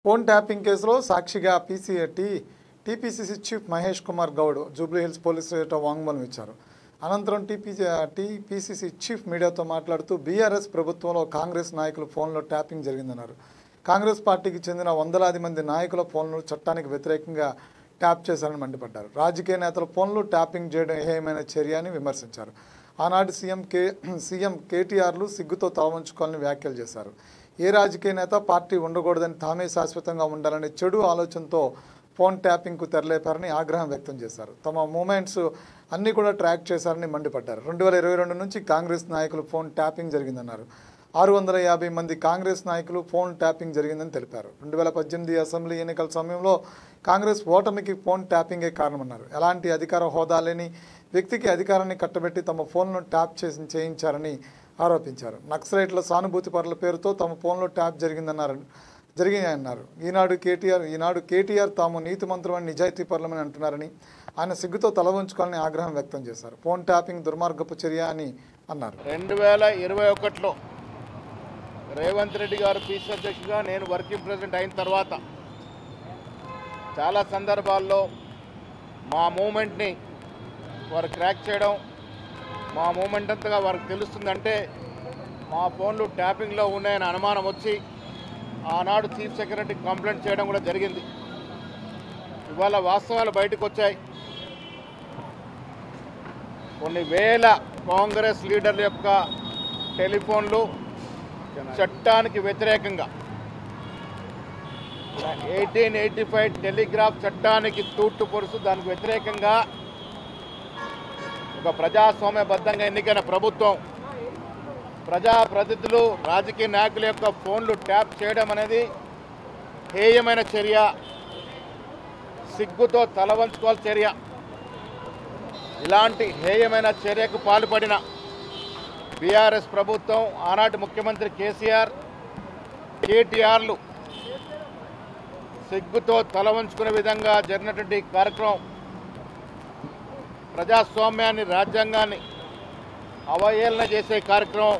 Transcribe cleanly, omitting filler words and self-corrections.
Phone tapping కేసులో సాక్షిగా TPCC chief Mahesh Kumar Goud Jubilee Hills police స్టేషన్లో వాంగ్మూలం ఇచ్చారు. అనంతరం టీపీసీసీ చీఫ్ మీడియాతో మాట్లాడుతూ బీఆర్ఎస్ ప్రభుత్వంలో కాంగ్రెస్ నాయకుల ఫోన్లో ట్యాపింగ్ జరిగిందన్నారు. కాంగ్రెస్ పార్టీకి చెందిన వందలాది మంది నాయకుల ఫోన్లు చట్టానికి వ్యతిరేకంగా ట్యాప్ చేశారని మండిపడ్డారు. రాజకీయ నేతల ఫోన్లు ట్యాపింగ్ చేయడం ఏమైన చర్య అని విమర్శించారు. ఆనాడు సీఎం కేటీఆర్లు సిగ్గుతో తలవంచుకోవాలని వ్యాఖ్యలు చేశారు. ఏ రాజకీయ నేత పార్టీ ఉండకూడదని తామే శాశ్వతంగా ఉండాలని చెడు ఆలోచనతో ఫోన్ ట్యాపింగ్కు తెరలేపారని ఆగ్రహం వ్యక్తం చేశారు. తమ మూమెంట్స్ అన్నీ కూడా ట్రాక్ చేశారని మండిపడ్డారు. 2022 నుంచి కాంగ్రెస్ నాయకులు ఫోన్ ట్యాపింగ్ జరిగిందన్నారు. 650 మంది కాంగ్రెస్ నాయకులు ఫోన్ ట్యాపింగ్ జరిగిందని తెలిపారు. 2018 అసెంబ్లీ ఎన్నికల సమయంలో కాంగ్రెస్ ఓటమికి ఫోన్ ట్యాపింగే కారణమన్నారు. ఎలాంటి అధికార హోదా లేని వ్యక్తికి అధికారాన్ని కట్టబెట్టి తమ ఫోన్ను ట్యాప్ చేయించారని ఆరోపించారు. నక్సలైట్ల సానుభూతి పరుల పేరుతో తమ ఫోన్లో ట్యాప్ జరిగాయన్నారు. ఈనాడు కేటీఆర్ తాము నీతిమంతులమని నిజాయితీ పరులమని అంటున్నారని ఆయన సిగ్గుతో తల ఉంచుకోవాలని ఆగ్రహం వ్యక్తం చేశారు. ఫోన్ ట్యాపింగ్ దుర్మార్గపు చర్య అని అన్నారు. 2021లో రేవంత్ రెడ్డి గారు పీసీ అధ్యక్షుడిగా నేను వర్కింగ్ ప్రెసిడెంట్ అయిన తర్వాత చాలా సందర్భాల్లో మా మూమెంట్ని వారు క్రాక్ చేయడం, మా మూమెంట్ అంతగా వారికి తెలుస్తుందంటే మా ఫోన్లు ట్యాపింగ్లో ఉన్నాయని అనుమానం వచ్చి ఆనాడు చీఫ్ సెక్రటరీకి కంప్లైంట్ చేయడం కూడా జరిగింది. ఇవాళ వాస్తవాలు బయటకు వచ్చాయి. కొన్ని వేల కాంగ్రెస్ లీడర్ల యొక్క టెలిఫోన్లు చట్టానికి వ్యతిరేకంగా 1885 టెలిగ్రాఫ్ చట్టానికి తూట్టు పొరుసు దానికి వ్యతిరేకంగా ఒక ప్రజాస్వామ్యబద్ధంగా ఎన్నికైన ప్రభుత్వం ప్రజాప్రతినిధులు రాజకీయ నాయకుల యొక్క ఫోన్లు ట్యాప్ చేయడం అనేది హేయమైన చర్య, సిగ్గుతో తలవంచుకోవాల్సిన చర్య. ఇలాంటి హేయమైన చర్యకు పాల్పడిన బీఆర్ఎస్ ప్రభుత్వం, ఆనాటి ముఖ్యమంత్రి కేటీఆర్లు సిగ్గుతో తలవంచుకునే విధంగా జరిగినటువంటి కార్యక్రమం ప్రజాస్వామ్యాన్ని, రాజ్యాంగాన్ని అవహేళన చేసే కార్యక్రమం